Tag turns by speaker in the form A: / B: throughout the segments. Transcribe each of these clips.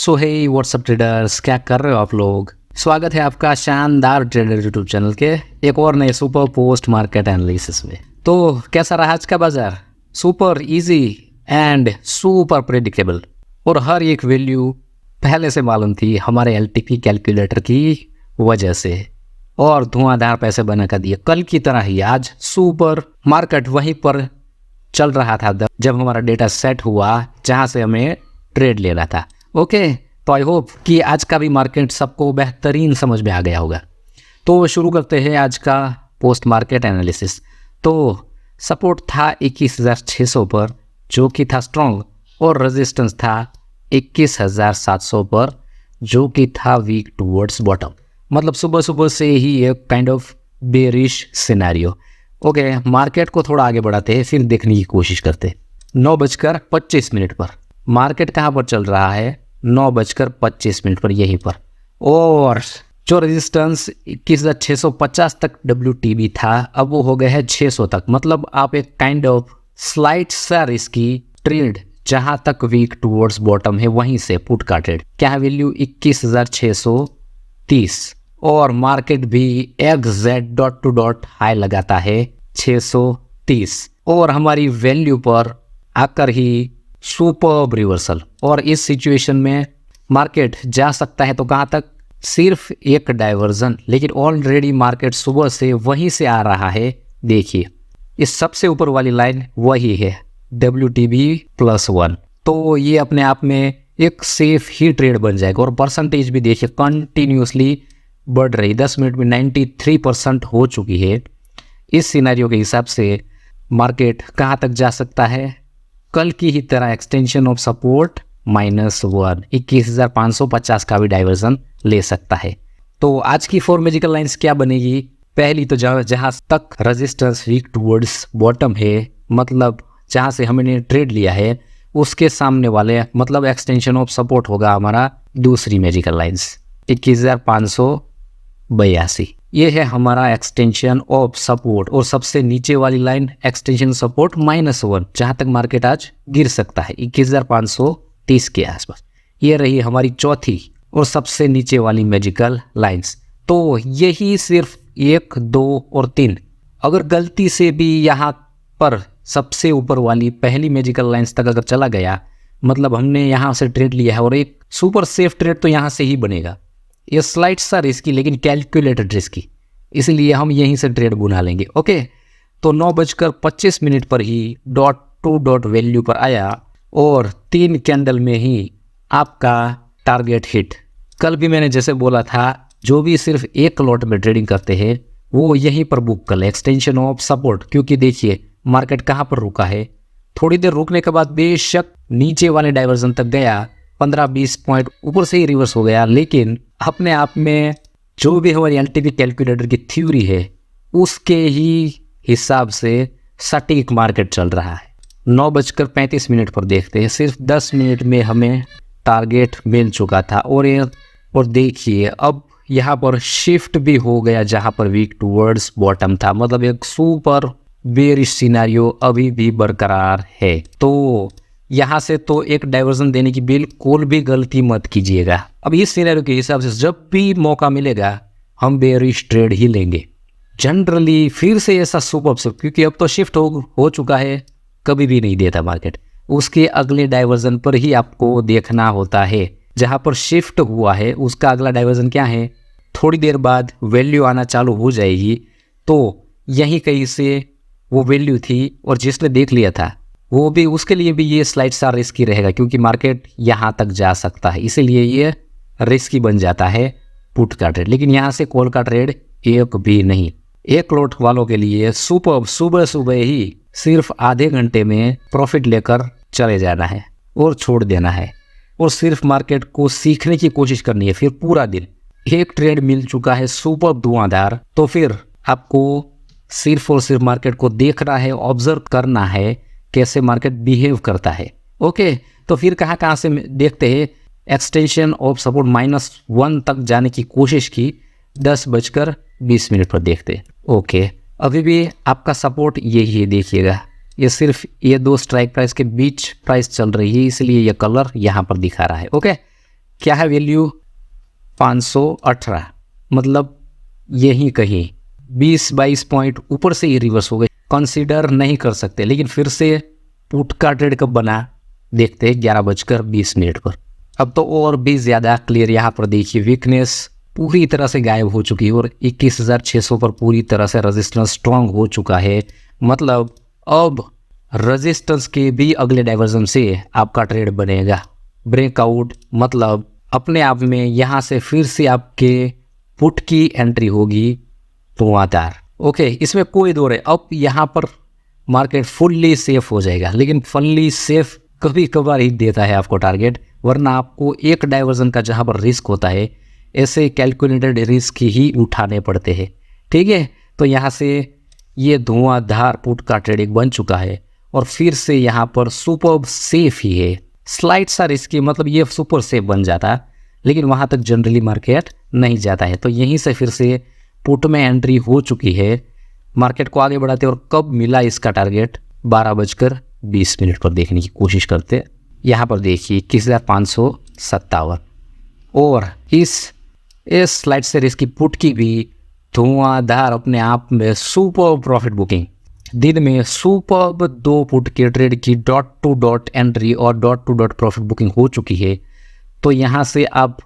A: सो हे WhatsApp traders, क्या कर रहे हो आप लोग। स्वागत है आपका शानदार ट्रेडर यूट्यूब चैनल के एक और नए सुपर पोस्ट मार्केट एनालिसिस में। तो कैसा रहा आज का बाजार? Super easy and super predictable, और हर एक वैल्यू पहले से मालूम थी हमारे एलटीपी कैलकुलेटर की वजह से, और धुआंधार पैसे बना कर दिए। कल की तरह ही आज सुपर मार्केट वहीं पर चल रहा था जब हमारा डेटा सेट हुआ जहां से हमें ट्रेड लेना था। ओके, तो आई होप कि आज का भी मार्केट सबको बेहतरीन समझ में आ गया होगा। तो शुरू करते हैं आज का पोस्ट मार्केट एनालिसिस। तो सपोर्ट था 21,600 पर जो कि था स्ट्रॉन्ग, और रेजिस्टेंस था 21,700 पर जो कि था वीक टुवर्ड्स बॉटम। मतलब सुबह सुबह से ही एक kind of bearish scenario. Okay, market को थोड़ा आगे बढ़ाते हैं, फिर देखने की कोशिश करते हैं। 9:25 पर मार्केट कहाँ पर चल रहा है? 9:25 पर, यहीं पर। और जो रेजिस्टेंस 21,650 तक WTB था, अब वो हो गया है 600 तक। मतलब आप एक काइंड ऑफ स्लाइट सा रिस्की ट्रेड, जहां तक वीक टुवर्ड्स बॉटम है वहीं से पुट का ट्रेड। क्या है वैल्यू? 21,630, और मार्केट भी exact dot to dot high लगाता है 630, और हमारी वैल्यू पर आकर ही सुपर रिवर्सल। और इस सिचुएशन में मार्केट जा सकता है तो कहाँ तक? सिर्फ एक डाइवर्जन, लेकिन ऑलरेडी मार्केट सुबह से वहीं से आ रहा है। देखिए, इस सबसे ऊपर वाली लाइन वही है WTB+1। तो ये अपने आप में एक सेफ ही ट्रेड बन जाएगा। और परसेंटेज भी देखिए कंटिन्यूसली बढ़ रही, 10 मिनट में 93% हो चुकी है। इस सिनेरियो के हिसाब से मार्केट कहाँ तक जा सकता है? कल की ही तरह एक्सटेंशन ऑफ सपोर्ट -1, 21,550 का भी डाइवर्जन ले सकता है। तो आज की 4 मैजिकल लाइंस क्या बनेगी? पहली तो जहाँ तक रेजिस्टेंस वीक टुवर्ड्स बॉटम है, मतलब जहाँ से हमने ट्रेड लिया है उसके सामने वाले, मतलब एक्सटेंशन ऑफ सपोर्ट होगा हमारा दूसरी मैजिकल लाइंस 21,582। ये है हमारा एक्सटेंशन ऑफ सपोर्ट। और सबसे नीचे वाली लाइन एक्सटेंशन सपोर्ट -1, जहां तक मार्केट आज गिर सकता है 21,530 के आसपास। ये रही हमारी चौथी और सबसे नीचे वाली मैजिकल लाइंस। तो यही सिर्फ 1, 2 और 3, अगर गलती से भी यहाँ पर सबसे ऊपर वाली पहली मैजिकल लाइंस तक अगर चला गया, मतलब हमने यहाँ से ट्रेड लिया है और एक सुपर सेफ ट्रेड तो यहाँ से ही बनेगा। ये स्लाइड सा रिस्की लेकिन कैलकुलेटेड रिस्की, इसलिए हम यहीं से ट्रेड बुना लेंगे। ओके, तो 9:25 पर ही डॉट टू डॉट वैल्यू पर आया, और 3 कैंडल में ही आपका टारगेट हिट। कल भी मैंने जैसे बोला था, जो भी सिर्फ एक लॉट में ट्रेडिंग करते हैं वो यहीं पर बुक कर ले एक्सटेंशन ऑफ सपोर्ट। क्योंकि देखिए मार्केट कहाँ पर रुका है, थोड़ी देर रुकने के बाद बेशक नीचे वाले डाइवर्जन तक गया, 15-20 पॉइंट ऊपर से ही रिवर्स हो गया, लेकिन अपने आप में जो भी हमारी एलटीपी कैलकुलेटर की थ्योरी है उसके ही हिसाब से सटीक मार्केट चल रहा है। 9:35 पर देखते हैं, सिर्फ 10 मिनट में हमें टारगेट मिल चुका था। और देखिए अब यहाँ पर शिफ्ट भी हो गया जहाँ पर वीक टुवर्ड्स बॉटम था। मतलब एक सुपर बेरिश सिनेरियो अभी भी बरकरार है। तो यहाँ से तो एक डाइवर्जन देने की बिल्कुल भी गलती मत कीजिएगा। अब इस सिनेरियो के हिसाब से जब भी मौका मिलेगा हम बेरिश ट्रेड ही लेंगे जनरली। फिर से ऐसा सुपर, क्योंकि अब तो शिफ्ट हो चुका है, कभी भी नहीं देता मार्केट। उसके अगले डाइवर्जन पर ही आपको देखना होता है। जहाँ पर शिफ्ट हुआ है उसका अगला डाइवर्जन क्या है? थोड़ी देर बाद वैल्यू आना चालू हो जाएगी। तो यहीं कहीं से वो वैल्यू थी, और जिसने देख लिया था वो भी, उसके लिए भी ये स्लाइड सा रिस्की रहेगा, क्योंकि मार्केट यहाँ तक जा सकता है, इसीलिए ये रिस्की बन जाता है पुट का ट्रेड। लेकिन यहाँ से कॉल का ट्रेड एक भी नहीं। एक लॉट वालों के लिए सुबह सुबह ही सिर्फ आधे घंटे में प्रॉफिट लेकर चले जाना है और छोड़ देना है, और सिर्फ मार्केट को सीखने की कोशिश करनी है। फिर पूरा दिन एक ट्रेड मिल चुका है सुपर धुआंधार, तो फिर आपको सिर्फ और सिर्फ मार्केट को देखना है, ऑब्जर्व करना है कैसे मार्केट बिहेव करता है। ओके, तो फिर कहाँ से देखते हैं? एक्सटेंशन ऑफ सपोर्ट -1 तक जाने की कोशिश की, 10:20 पर देखते हैं। ओके, अभी भी आपका सपोर्ट यही है, देखिएगा ये सिर्फ ये 2 स्ट्राइक प्राइस के बीच प्राइस चल रही है, इसलिए ये कलर यहाँ पर दिखा रहा है। ओके, क्या है वैल्यू 518, मतलब यही कहीं 20-22 पॉइंट ऊपर से ही रिवर्स हो गए, कंसीडर नहीं कर सकते। लेकिन फिर से पुट का ट्रेड कब बना देखते हैं 11:20 पर। अब तो और भी ज़्यादा क्लियर यहाँ पर देखिए, वीकनेस पूरी तरह से गायब हो चुकी है और 21,600 पर पूरी तरह से रेजिस्टेंस स्ट्रांग हो चुका है। मतलब अब रेजिस्टेंस के भी अगले डाइवर्जन से आपका ट्रेड बनेगा ब्रेकआउट, मतलब अपने आप में यहाँ से फिर से आपके पुट की एंट्री होगी धुआंधार। ओके, इसमें कोई दो है, अब यहाँ पर मार्केट फुल्ली सेफ हो जाएगा। लेकिन फुल्ली सेफ कभी कभार ही देता है आपको टारगेट, वरना आपको एक डाइवर्जन का जहाँ पर रिस्क होता है ऐसे कैलकुलेटेड रिस्क ही उठाने पड़ते हैं। ठीक है, तो यहाँ से ये धुआंधार पुट का ट्रेडिंग बन चुका है और फिर से यहाँ पर सुपर सेफ ही है, स्लाइड सा रिस्की, मतलब ये सुपर सेफ बन जाता लेकिन वहाँ तक जनरली मार्केट नहीं जाता है। तो यहीं से फिर से पुट में एंट्री हो चुकी है। मार्केट को आगे बढ़ाते और कब मिला इसका टारगेट 12:20 पर देखने की कोशिश करते। यहाँ पर देखिए 21,557 और इस स्लाइड से रिस्की पुट की भी धुआंधार अपने आप में सुपर प्रॉफिट बुकिंग, दिन में सुपर 2 पुट के ट्रेड की डॉट टू डॉट एंट्री और dot to dot profit booking हो चुकी है। तो यहाँ से अब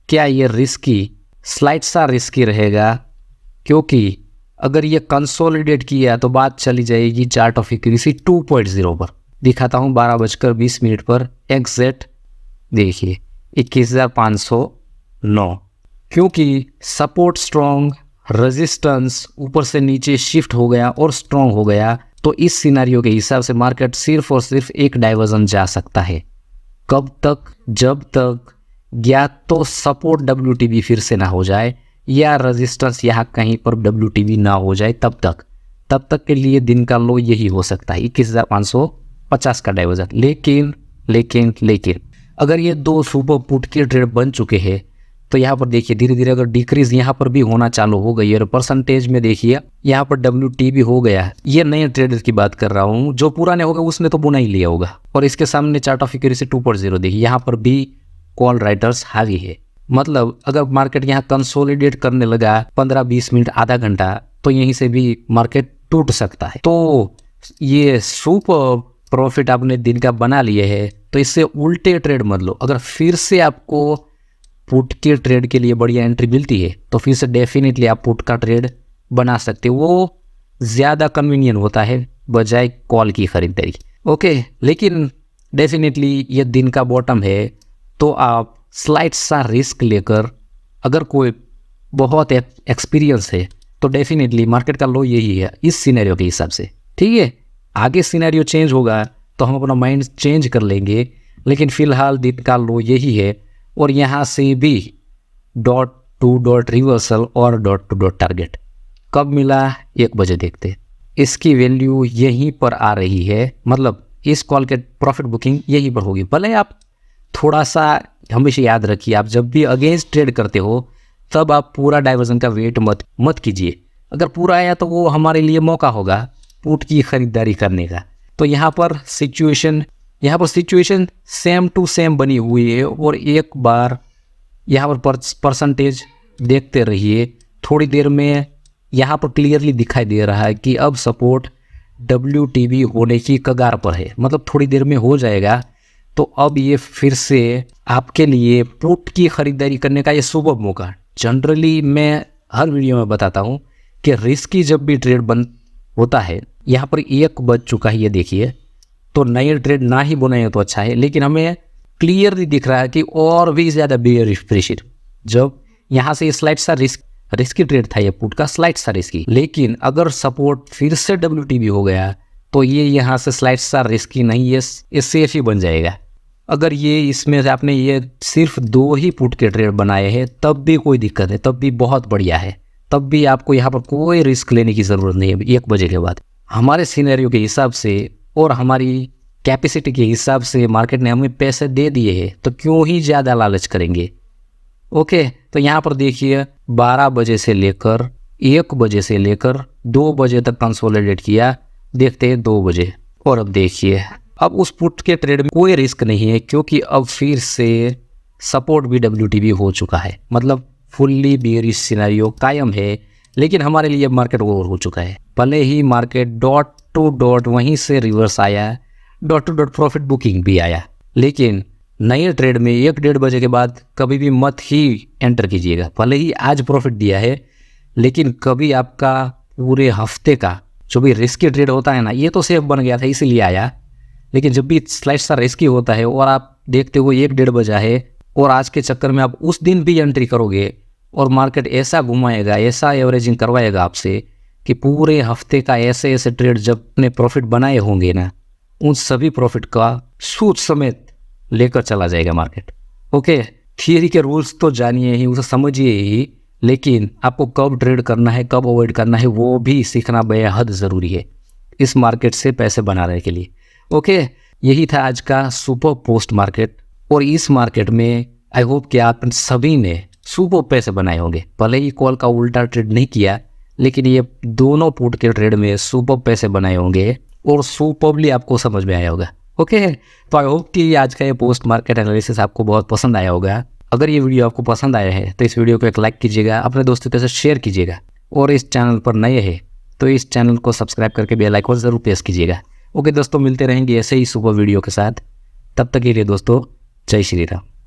A: क्या ये रिस्की स्लाइड सा रिस्की रहेगा, क्योंकि अगर ये कंसोलिडेट किया तो बात चली जाएगी चार्ट ऑफ एक्यूरेसी 2.0 पर। दिखाता हूँ 12:20 पर एग्जैक्ट देखिए 21,509, क्योंकि सपोर्ट स्ट्रॉन्ग, रेजिस्टेंस ऊपर से नीचे शिफ्ट हो गया और स्ट्रॉन्ग हो गया। तो इस सिनेरियो के हिसाब से मार्केट सिर्फ और सिर्फ एक डाइवर्जन जा सकता है। कब तक? जब तक या तो सपोर्ट WTB फिर से ना हो जाए या रेजिस्टेंस यहाँ कहीं पर WTB ना हो जाए, तब तक के लिए दिन का लो यही हो सकता है 21,550 का डाइवर्जन। लेकिन अगर ये 2 सुपर पुट के ट्रेड बन चुके हैं तो यहाँ पर देखिए धीरे धीरे अगर डिक्रीज यहाँ पर भी होना चालू हो गई है और परसेंटेज में देखिए यहाँ पर WTB हो गया। ये नए ट्रेडर की बात कर रहा हूँ, जो पुराने होगा उसने तो बुना ही लिया होगा। और इसके सामने चार्ट ऑफ एक्यूरेसी 2.0 देखिए, यहाँ पर भी कॉल राइटर्स हावी है। मतलब अगर मार्केट यहाँ कंसोलिडेट करने लगा 15-20 मिनट, आधा घंटा, तो यहीं से भी मार्केट टूट सकता है। तो ये सुपर प्रॉफिट आपने दिन का बना लिए है, तो इससे उल्टे ट्रेड मत लो। अगर फिर से आपको पुट के ट्रेड के लिए बढ़िया एंट्री मिलती है तो फिर से डेफिनेटली आप पुट का ट्रेड बना सकते हो, वो ज़्यादा कन्वीनियंट होता है बजाय कॉल की खरीदारी। ओके, लेकिन डेफिनेटली ये दिन का बॉटम है, तो आप स्लाइड सा रिस्क लेकर, अगर कोई बहुत एक्सपीरियंस है तो डेफिनेटली मार्केट का लो यही है इस सिनेरियो के हिसाब से। ठीक है, आगे सिनेरियो चेंज होगा तो हम अपना माइंड चेंज कर लेंगे, लेकिन फिलहाल दिन का लो यही है। और यहाँ से भी डॉट टू डॉट रिवर्सल और डॉट टू डॉट टारगेट कब मिला 1 बजे देखते। इसकी वैल्यू यहीं पर आ रही है, मतलब इस कॉल के प्रॉफिट बुकिंग यहीं पर होगी। भले आप थोड़ा सा हमेशा याद रखिए, आप जब भी अगेंस्ट ट्रेड करते हो तब आप पूरा डाइवर्जन का वेट मत कीजिए। अगर पूरा आया तो वो हमारे लिए मौका होगा पुट की खरीदारी करने का। तो यहाँ पर सिचुएशन सेम टू सेम बनी हुई है। और एक बार यहाँ पर परसेंटेज देखते रहिए, थोड़ी देर में यहाँ पर क्लियरली दिखाई दे रहा है कि अब सपोर्ट WTB होने की कगार पर है, मतलब थोड़ी देर में हो जाएगा। तो अब ये फिर से आपके लिए पुट की खरीदारी करने का ये सुपर मौका। जनरली मैं हर वीडियो में बताता हूँ कि रिस्की जब भी ट्रेड बंद होता है, यहाँ पर 1 बज चुका है ये देखिए, तो नए ट्रेड ना ही बनाए तो अच्छा है। लेकिन हमें क्लियरली दिख रहा है कि और भी ज़्यादा बेयरिश प्रेशर, जब यहाँ से स्लाइड सा रिस्की ट्रेड था ये पुट का, स्लाइड सा रिस्की। लेकिन अगर सपोर्ट फिर से WTB हो गया तो ये यहाँ से स्लाइड सा रिस्की नहीं, ये सेफ ही बन जाएगा। अगर ये इसमें से आपने ये सिर्फ 2 ही पुट के ट्रेड बनाए हैं तब भी कोई दिक्कत है, तब भी बहुत बढ़िया है, तब भी आपको यहाँ पर कोई रिस्क लेने की ज़रूरत नहीं है 1 बजे के बाद। हमारे सिनेरियो के हिसाब से और हमारी कैपेसिटी के हिसाब से मार्केट ने हमें पैसे दे दिए हैं, तो क्यों ही ज़्यादा लालच करेंगे। ओके, तो यहाँ पर देखिए 12 बजे से लेकर 1 बजे से लेकर 2 बजे तक कंसोलिडेट किया, देखते हैं 2 बजे। और अब देखिए अब उस पुट के ट्रेड में कोई रिस्क नहीं है, क्योंकि अब फिर से सपोर्ट भी WTB हो चुका है, मतलब फुल्ली बेयरिश सिनेरियो कायम है, लेकिन हमारे लिए मार्केट ओवर हो चुका है। भले ही मार्केट डॉट टू डॉट वहीं से रिवर्स आया, dot to dot profit booking भी आया, लेकिन नए ट्रेड में 1-1:30 बजे के बाद कभी भी मत ही एंटर कीजिएगा। भले ही आज प्रॉफिट दिया है, लेकिन कभी आपका पूरे हफ्ते का जो भी रिस्की ट्रेड होता है ना, ये तो सेफ बन गया था इसीलिए आया, लेकिन जब भी स्लाइड सा रिस्की होता है और आप देखते हो 1-1:30 बजा है और आज के चक्कर में आप उस दिन भी एंट्री करोगे और मार्केट ऐसा घुमाएगा, ऐसा एवरेजिंग करवाएगा आपसे कि पूरे हफ्ते का ऐसे ऐसे ट्रेड जब अपने प्रॉफिट बनाए होंगे ना, उन सभी प्रॉफिट का सूद समेत लेकर चला जाएगा मार्केट। ओके, थियरी के रूल्स तो जानिए ही, उसे समझिए ही, लेकिन आपको कब ट्रेड करना है, कब अवॉइड करना है, वो भी सीखना बेहद ज़रूरी है इस मार्केट से पैसे बनाने के लिए। ओके, यही था आज का सुपर पोस्ट मार्केट, और इस मार्केट में आई होप कि आप सभी ने सुपर पैसे बनाए होंगे। भले ही कॉल का उल्टा ट्रेड नहीं किया, लेकिन ये दोनों पुट के ट्रेड में सुपर पैसे बनाए होंगे और सुपरली आपको समझ में आया होगा। ओके, तो आई होप कि आज का ये पोस्ट मार्केट एनालिसिस आपको बहुत पसंद आया होगा। अगर ये वीडियो आपको पसंद आया है तो इस वीडियो को एक लाइक कीजिएगा, अपने दोस्तों के साथ शेयर कीजिएगा, और इस चैनल पर नए हैं तो इस चैनल को सब्सक्राइब करके बेल आइकन ज़रूर प्रेस कीजिएगा। ओके दोस्तों, मिलते रहेंगे ऐसे ही सुपर वीडियो के साथ। तब तक के लिए दोस्तों, जय श्री राम।